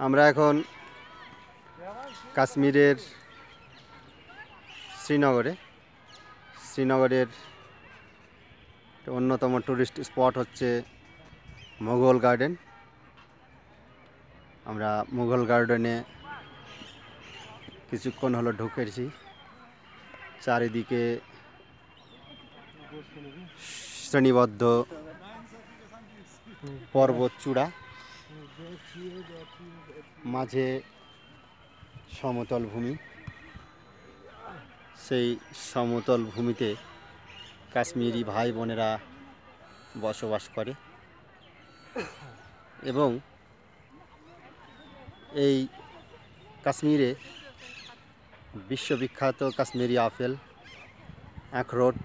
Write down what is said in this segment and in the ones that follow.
আমরা এখন কাশ্মীরের শ্রীনগরের অন্যতম টুরিস্ট স্পট হচ্ছে মুঘল গার্ডেন। আমরা মুঘল গার্ডেনে কিছুক্ষণ হলো ঢুকেছি। চারিদিকে শ্রেণীবদ্ধ পর্বত চূড়া, মাঝে সমতল ভূমি। সেই সমতল ভূমিতে কাশ্মীরি ভাই বোনেরা বসবাস করে এবং এই কাশ্মীরে বিশ্ববিখ্যাত কাশ্মীরি আপেল, আখরোট,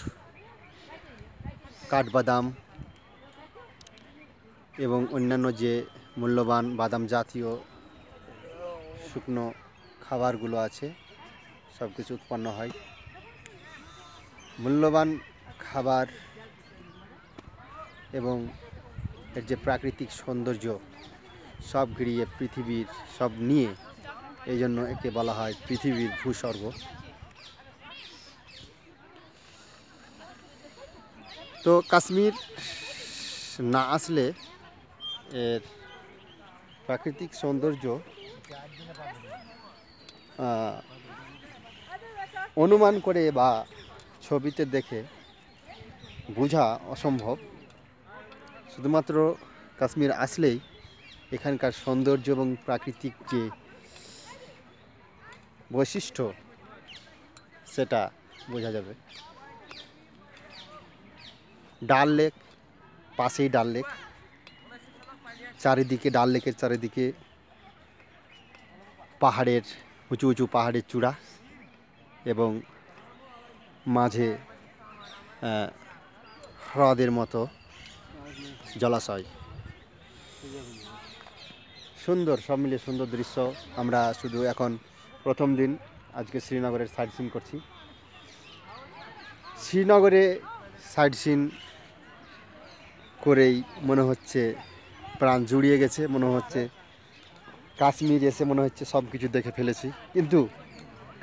কাঠবাদাম এবং অন্যান্য যে মূল্যবান বাদাম জাতীয় শুকনো খাবারগুলো আছে সব কিছু উৎপন্ন হয়। মূল্যবান খাবার এবং এর যে প্রাকৃতিক সৌন্দর্য সব ঘিরিয়ে পৃথিবীর সব নিয়ে, এই জন্য একে বলা হয় পৃথিবীর ভূস্বর্গ। তো কাশ্মীর না আসলে এর প্রাকৃতিক সৌন্দর্য অনুমান করে বা ছবিতে দেখে বোঝা অসম্ভব। শুধুমাত্র কাশ্মীর আসলেই এখানকার সৌন্দর্য এবং প্রাকৃতিক যে বৈশিষ্ট্য সেটা বোঝা যাবে। ডাল লেক, পাশেই ডাল লেক, চারিদিকে ডাল লেকের চারিদিকে পাহাড়ের উঁচু উঁচু পাহাড়ের চূড়া এবং মাঝে হ্রদের মতো জলাশয়। সুন্দর, সব মিলিয়ে সুন্দর দৃশ্য। আমরা শুধু এখন প্রথম দিন, আজকে শ্রীনগরের সাইট সিন করছি। শ্রীনগরে সাইট সিন করেই মনে হচ্ছে প্রাণ জুড়িয়ে গেছে, মনে হচ্ছে কাশ্মীর এসে মনে হচ্ছে সব কিছু দেখে ফেলেছি। কিন্তু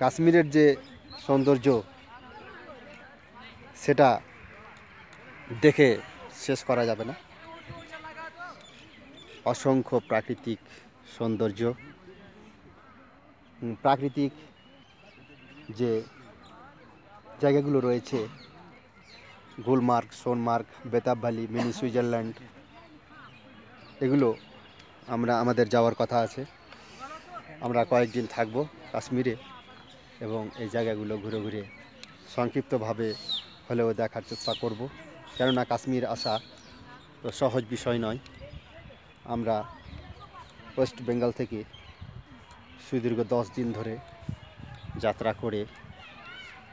কাশ্মীরের যে সৌন্দর্য সেটা দেখে শেষ করা যাবে না। অসংখ্য প্রাকৃতিক সৌন্দর্য, প্রাকৃতিক যে জায়গাগুলো রয়েছে, Gulmarg, Sonmarg, Betaab valley, mini Switzerland, এগুলো আমাদের যাওয়ার কথা আছে। আমরা কয়েকদিন থাকব কাশ্মীরে এবং এই জায়গাগুলো ঘুরে ঘুরে সংক্ষিপ্তভাবে হলেও দেখার চেষ্টা করব। কেননা কাশ্মীর আসা তো সহজ বিষয় নয়। আমরা ওয়েস্ট বেঙ্গল থেকে সুদীর্ঘ 10 দিন ধরে যাত্রা করে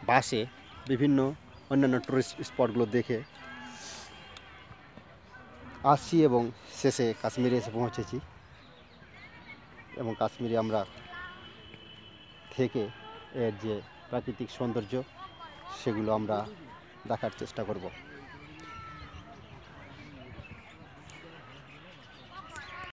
বাসে বিভিন্ন অন্যান্য টুরিস্ট স্পটগুলো দেখে আসছি এবং শেষে কাশ্মীরে এসে পৌঁছেছি এবং কাশ্মীরে আমরা থেকে এর যে প্রাকৃতিক সৌন্দর্য সেগুলো আমরা দেখার চেষ্টা করব।